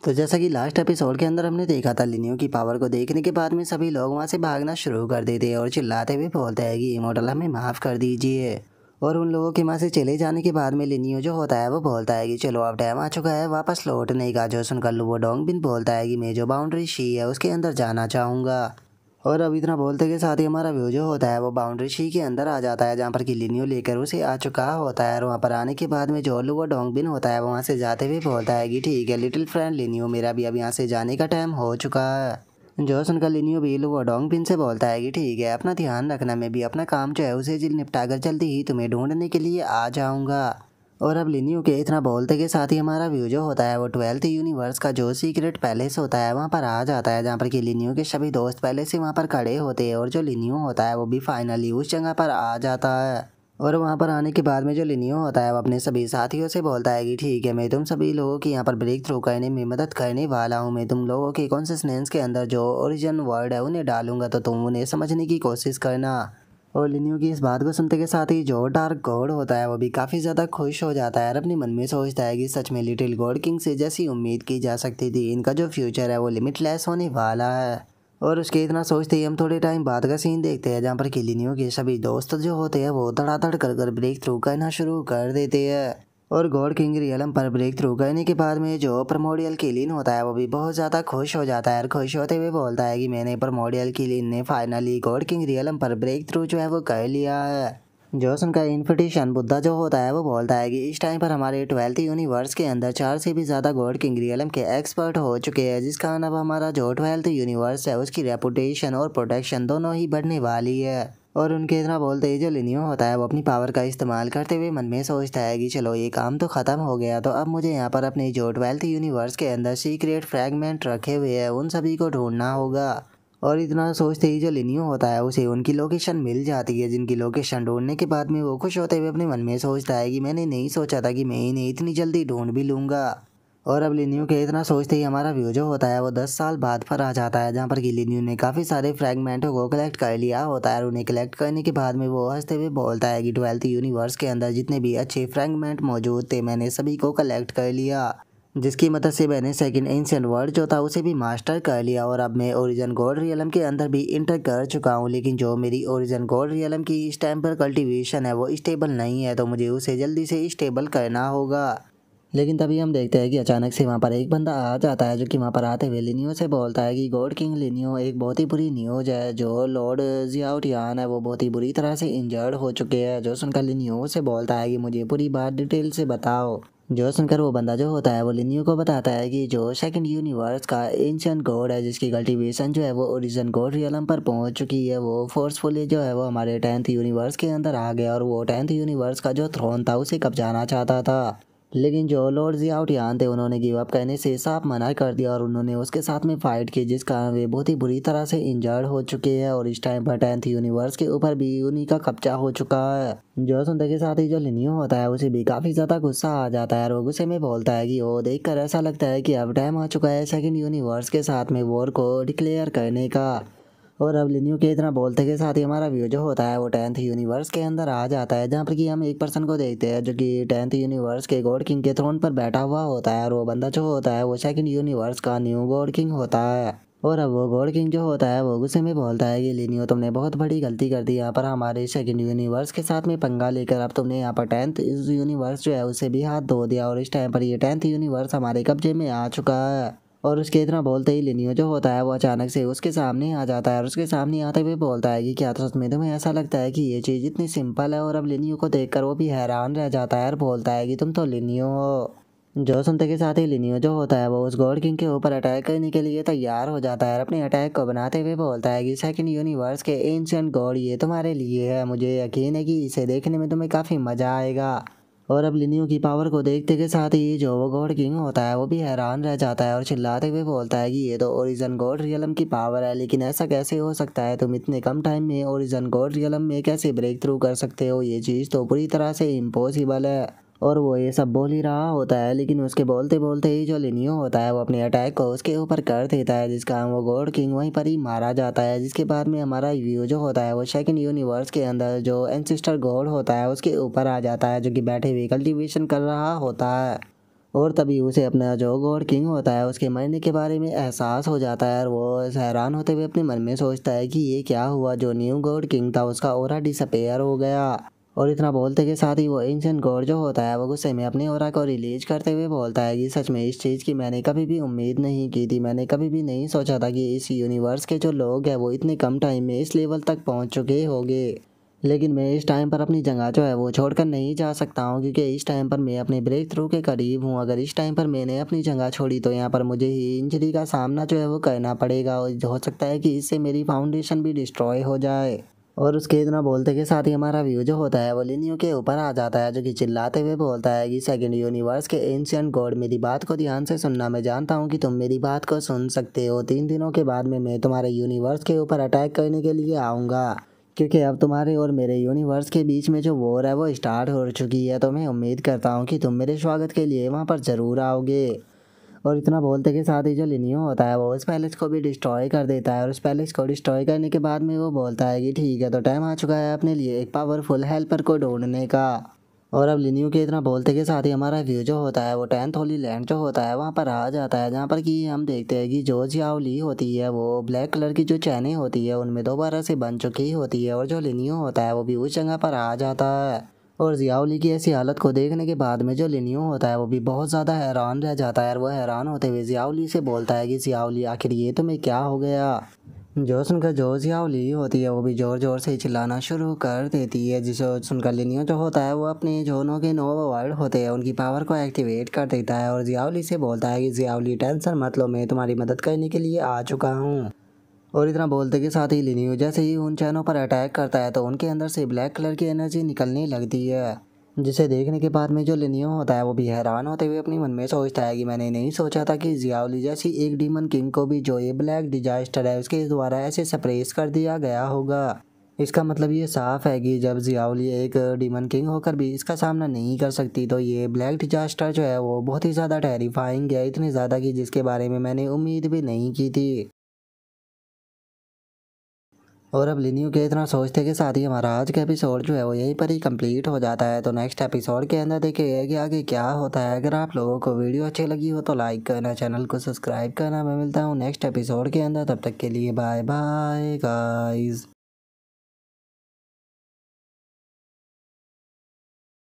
तो जैसा कि लास्ट एपिसोड के अंदर हमने देखा था, लिनियो की पावर को देखने के बाद में सभी लोग वहाँ से भागना शुरू कर देते हैं और चिल्लाते हुए बोलते हैं कि इमोर्टल हमें माफ़ कर दीजिए। और उन लोगों के वहाँ से चले जाने के बाद में लिनियो जो होता है वो बोलता है कि चलो अब टाइम आ चुका है वापस लौटने का। जो सुनकर लुवो डोंगबिन बोलता है कि मैं जो बाउंड्री शी है उसके अंदर जाना चाहूँगा। और अब इतना बोलते के साथ ही हमारा व्यू जो होता है वो बाउंड्री शी के अंदर आ जाता है, जहाँ पर कि लिनियो लेकर उसे आ चुका होता है। और वहाँ पर आने के बाद में जो लुवो डोंगबिन होता है वहाँ से जाते हुए बोलता है कि ठीक है लिटिल फ्रेंड लिनियो, मेरा भी अब यहाँ से जाने का टाइम हो चुका है। जो सुनकर लिनियो भी लुवो डोंगबिन से बोलता है कि ठीक है अपना ध्यान रखना, मैं भी अपना काम जो है उसे निपटा कर जल्दी ही तुम्हें ढूंढने के लिए आ जाऊँगा। और अब लिनियो के इतना बोलते के साथ ही हमारा व्यू जो होता है वो 12th यूनिवर्स का जो सीक्रेट पैलेस होता है वहाँ पर आ जाता है, जहाँ पर कि लिनियो के सभी दोस्त पहले से वहाँ पर खड़े होते हैं। और जो लिनियो होता है वो भी फाइनली उस जगह पर आ जाता है। और वहाँ पर आने के बाद में जो लिनियो होता है वो अपने सभी साथियों से बोलता है कि ठीक है मैं तुम सभी लोगों की यहाँ पर ब्रेक थ्रू करने में मदद करने वाला हूँ। मैं तुम लोगों के कॉन्सिस्टेंस के अंदर जो ओरिजिन वर्ड है उन्हें डालूंगा, तो तुम उन्हें समझने की कोशिश करना। और लिनियो की इस बात को सुनते के साथ ही जो डार्क गॉड होता है वो भी काफ़ी ज़्यादा खुश हो जाता है और अपने मन में सोचता है कि सच में लिटिल गॉड किंग से जैसी उम्मीद की जा सकती थी, इनका जो फ्यूचर है वो लिमिटलेस होने वाला है। और उसके इतना सोचते ही हम थोड़े टाइम बाद का सीन देखते हैं, जहाँ पर कि लिनियो के सभी दोस्त जो होते हैं वो धड़ाधड़ कर ब्रेक थ्रू करना शुरू कर देते हैं। और गॉड किंग रियलम पर ब्रेक थ्रू करने के बाद में जो प्रमोडियल किलिन होता है वो भी बहुत ज़्यादा खुश हो जाता है और खुश होते हुए बोलता है कि मैंने प्रमोडियल किलिन ने फाइनली गॉड किंग रियलम पर ब्रेक थ्रू जो है वो कर लिया है। जो सुनकर इन्फिटिशन बुद्धा जो होता है वो बोलता है कि इस टाइम पर हमारे 12th यूनिवर्स के अंदर 4 से भी ज़्यादा गॉड किंग रियलम के एक्सपर्ट हो चुके हैं, जिस कारण अब हमारा जो 12th यूनिवर्स है उसकी रेपुटेशन और प्रोटेक्शन दोनों ही बढ़ने वाली है। और उनके इतना बोलते ही जो लिनियो होता है वो अपनी पावर का इस्तेमाल करते हुए मन में सोचता है कि चलो ये काम तो ख़त्म हो गया, तो अब मुझे यहाँ पर अपने जो 12th यूनिवर्स के अंदर सीक्रेट फ्रैगमेंट रखे हुए हैं उन सभी को ढूंढना होगा। और इतना सोचते ही जो लिनियो होता है उसे उनकी लोकेशन मिल जाती है, जिनकी लोकेशन ढूंढने के बाद में वो खुश होते हुए अपने मन में सोचता है कि मैंने नहीं सोचा था कि मैं इन्हें इतनी जल्दी ढूंढ भी लूँगा। और अब लिनियो के इतना सोचते ही हमारा व्यू जो होता है वो 10 साल बाद पर आ जाता है, जहाँ पर कि लिनियो ने काफ़ी सारे फ्रैगमेंटों को कलेक्ट कर लिया होता है। और उन्हें कलेक्ट करने के बाद में वो हंसते हुए बोलता है कि 12th यूनिवर्स के अंदर जितने भी अच्छे फ्रैगमेंट मौजूद थे मैंने सभी को कलेक्ट कर लिया, जिसकी मदद से मैंने सेकंड एंशिएंट वर्ड जो था उसे भी मास्टर कर लिया। और अब मैं ओरिजिन गॉड रियलम के अंदर भी इंटर कर चुका हूँ, लेकिन जो मेरी ओरिजिन गॉड रियलम की इस टाइम पर कल्टीवेशन है वो स्टेबल नहीं है, तो मुझे उसे जल्दी से स्टेबल करना होगा। लेकिन तभी हम देखते हैं कि अचानक से वहाँ पर एक बंदा आ जाता है, जो कि वहाँ पर आते हुए लिनियो से बोलता है कि गॉड किंग लिनियो, एक बहुत ही बुरी न्यूज़ है, जो लॉर्ड जियाओटियान है वो बहुत ही बुरी तरह से इंजर्ड हो चुके हैं। जो सुनकर लिनियो से बोलता है कि मुझे पूरी बात डिटेल से बताओ। जो सुनकर वो बंदा जो होता है वो लिनियो को बताता है कि जो सेकंड यूनिवर्स का एंशिएंट गॉड है, जिसकी कल्टीवेशन जो है वो ओरिजिन गॉड रियलम पर पहुंच चुकी है, वो फोर्सफुली जो है वो हमारे 10th यूनिवर्स के अंदर आ गया और वो 10th यूनिवर्स का जो थ्रोन था उसे कब्जाना चाहता था। लेकिन जो लॉर्ड जियाओटियान थे उन्होंने गिव अप करने से साफ मना कर दिया और उन्होंने उसके साथ में फाइट की, जिस कारण वे बहुत ही बुरी तरह से इंजर्ड हो चुके हैं। और इस टाइम पर 10th यूनिवर्स के ऊपर भी उन्हीं का कब्जा हो चुका है। जो सुनते के साथ ही जो लिनियो होता है उसे भी काफ़ी ज़्यादा गुस्सा आ जाता है और वो गुस्से में बोलता है कि वो देखकर ऐसा लगता है कि अब टाइम आ चुका है सेकंड यूनिवर्स के साथ में वॉर को डिक्लेयर करने का। और अब लिनियो के इतना बोलते के साथ ही हमारा व्यू जो होता है वो 10th यूनिवर्स के अंदर आ जाता है, जहाँ पर कि हम एक पर्सन को देखते हैं जो कि 10th यूनिवर्स के गॉड किंग के थ्रोन पर बैठा हुआ होता है। और वो बंदा जो होता है वो सेकंड यूनिवर्स का न्यू गॉड किंग होता है। और अब वो गॉड किंग जो होता है वो गुस्से में बोलता है कि लिनियो, तुमने बहुत बड़ी गलती कर दी यहाँ पर हमारे सेकंड यूनिवर्स के साथ में पंगा लेकर। अब तुमने यहाँ पर 10th यूनिवर्स जो है उसे भी हाथ धो दिया और इस टाइम पर ये 10th यूनिवर्स हमारे कब्जे में आ चुका है। और उसके इतना बोलते ही लिनियो जो होता है वो अचानक से उसके सामने आ जाता है और उसके सामने आते हुए बोलता है कि क्या सच में तुम्हें ऐसा लगता है कि ये चीज़ इतनी सिंपल है। और अब लिनियो को देखकर वो भी हैरान रह जाता है और बोलता है कि तुम तो लिनियो हो। जो सुनते के साथ ही लिनियो जो होता है वो उस गॉड किंग के ऊपर अटैक करने के लिए तैयार हो जाता है और अपने अटैक को बनाते हुए बोलता है कि सेकंड यूनिवर्स के एंशिएंट गॉड ये तुम्हारे लिए है, मुझे यकीन है कि इसे देखने में तुम्हें काफ़ी मज़ा आएगा। और अब लिनियो की पावर को देखते के साथ ही जो वो गॉड किंग होता है वो भी हैरान रह जाता है और चिल्लाते हुए बोलता है कि ये तो ओरिजिन गॉड रियलम की पावर है, लेकिन ऐसा कैसे हो सकता है, तुम इतने कम टाइम में ओरिजिन गॉड रियलम में कैसे ब्रेक थ्रू कर सकते हो, ये चीज़ तो पूरी तरह से इम्पॉसिबल है। और वो ये सब बोल ही रहा होता है, लेकिन उसके बोलते बोलते ही जो लिनियो होता है वो अपने अटैक को उसके ऊपर कर देता है, जिस कारण वो गॉड किंग वहीं पर ही मारा जाता है। जिसके बाद में हमारा व्यू जो होता है वो सेकंड यूनिवर्स के अंदर जो एंसिस्टर गॉड होता है उसके ऊपर आ जाता है, जो कि बैठे हुए कल्टीवेशन कर रहा होता है। और तभी उसे अपना जो गॉड किंग होता है उसके मरने के बारे में एहसास हो जाता है और वो हैरान होते हुए अपने मन में सोचता है कि ये क्या हुआ, जो न्यू गॉड किंग था उसका ऑरा डिसअपेयर हो गया। और इतना बोलते के साथ ही वो एंशिएंट गॉड जो होता है वो गुस्से में अपने ऑरा को रिलीज करते हुए बोलता है कि सच में इस चीज़ की मैंने कभी भी उम्मीद नहीं की थी। मैंने कभी भी नहीं सोचा था कि इस यूनिवर्स के जो लोग हैं वो इतने कम टाइम में इस लेवल तक पहुंच चुके होंगे। लेकिन मैं इस टाइम पर अपनी जगह जो है वो छोड़कर नहीं जा सकता हूँ, क्योंकि इस टाइम पर मैं अपने ब्रेक थ्रू के करीब हूँ। अगर इस टाइम पर मैंने अपनी जगह छोड़ी तो यहाँ पर मुझे ही इंजरी का सामना जो है वो करना पड़ेगा और हो सकता है कि इससे मेरी फाउंडेशन भी डिस्ट्रॉय हो जाए। और उसके इतना बोलते के साथ ही हमारा व्यू जो होता है वो लिनियो के ऊपर आ जाता है, जो कि चिल्लाते हुए बोलता है कि सेकंड यूनिवर्स के एंशिएंट गॉड, मेरी बात को ध्यान से सुनना। मैं जानता हूँ कि तुम मेरी बात को सुन सकते हो। 3 दिनों के बाद में मैं तुम्हारे यूनिवर्स के ऊपर अटैक करने के लिए आऊँगा, क्योंकि अब तुम्हारे और मेरे यूनिवर्स के बीच में जो वॉर है वो स्टार्ट हो चुकी है। तो मैं उम्मीद करता हूँ कि तुम मेरे स्वागत के लिए वहाँ पर ज़रूर आओगे। और इतना बोलते के साथ ही जो लिनियो होता है वो उस पैलेस को भी डिस्ट्रॉय कर देता है और उस पैलेस को डिस्ट्रॉय करने के बाद में वो बोलता है कि ठीक है, तो टाइम आ चुका है अपने लिए एक पावरफुल हेल्पर को ढूंढने का। और अब लिनियो के इतना बोलते के साथ ही हमारा व्यू जो होता है वो 10th होली लैंड जो होता है वहाँ पर आ जाता है, जहाँ पर कि हम देखते हैं कि जो जियाओ ली होती है वो ब्लैक कलर की जो चैनें होती है उनमें दोबारा से बन चुकी होती है और जो लिनियो होता है वो भी उस जगह पर आ जाता है। और जियाओली की ऐसी हालत को देखने के बाद में जो लिनियो होता है वो भी बहुत ज़्यादा हैरान रह जाता है और वो हैरान होते हुए जियाओली से बोलता है कि जियाओली आखिर ये तुम्हें क्या हो गया। जो सुनकर जो जियाओली होती है वो भी ज़ोर ज़ोर से चिल्लाना शुरू कर देती है, जिसे सुनकर लिनियो जो होता है वो अपने जो नो के नो वर्ड होते हैं उनकी पावर को एक्टिवेट कर देता है और जियाओली से बोलता है कि जियाओली टेंशन मत लो, मैं तुम्हारी मदद करने के लिए आ चुका हूँ। और इतना बोलते के साथ ही लिनियो जैसे ही उन चैनों पर अटैक करता है तो उनके अंदर से ब्लैक कलर की एनर्जी निकलने लगती है, जिसे देखने के बाद में जो लिनियो होता है वो भी हैरान होते हुए अपने मन में सोचता है कि मैंने नहीं सोचा था कि जियाओली जैसी एक डीमन किंग को भी जो ये ब्लैक डिजास्टर है उसके द्वारा ऐसे सप्रेस कर दिया गया होगा। इसका मतलब ये साफ है कि जब जियाओली एक डीमन किंग होकर भी इसका सामना नहीं कर सकती तो ये ब्लैक डिजास्टर जो है वो बहुत ही ज़्यादा टेरिफाइंग है, इतनी ज़्यादा कि जिसके बारे में मैंने उम्मीद भी नहीं की थी। और अब लिनियो के इतना सोचते के साथ ही हमारा आज का एपिसोड जो है वो यहीं पर ही कंप्लीट हो जाता है। तो नेक्स्ट एपिसोड के अंदर देखिए कि आगे क्या होता है। अगर आप लोगों को वीडियो अच्छी लगी हो तो लाइक करना, चैनल को सब्सक्राइब करना। मैं मिलता हूँ नेक्स्ट एपिसोड के अंदर, तब तक के लिए बाय बाय गाइस।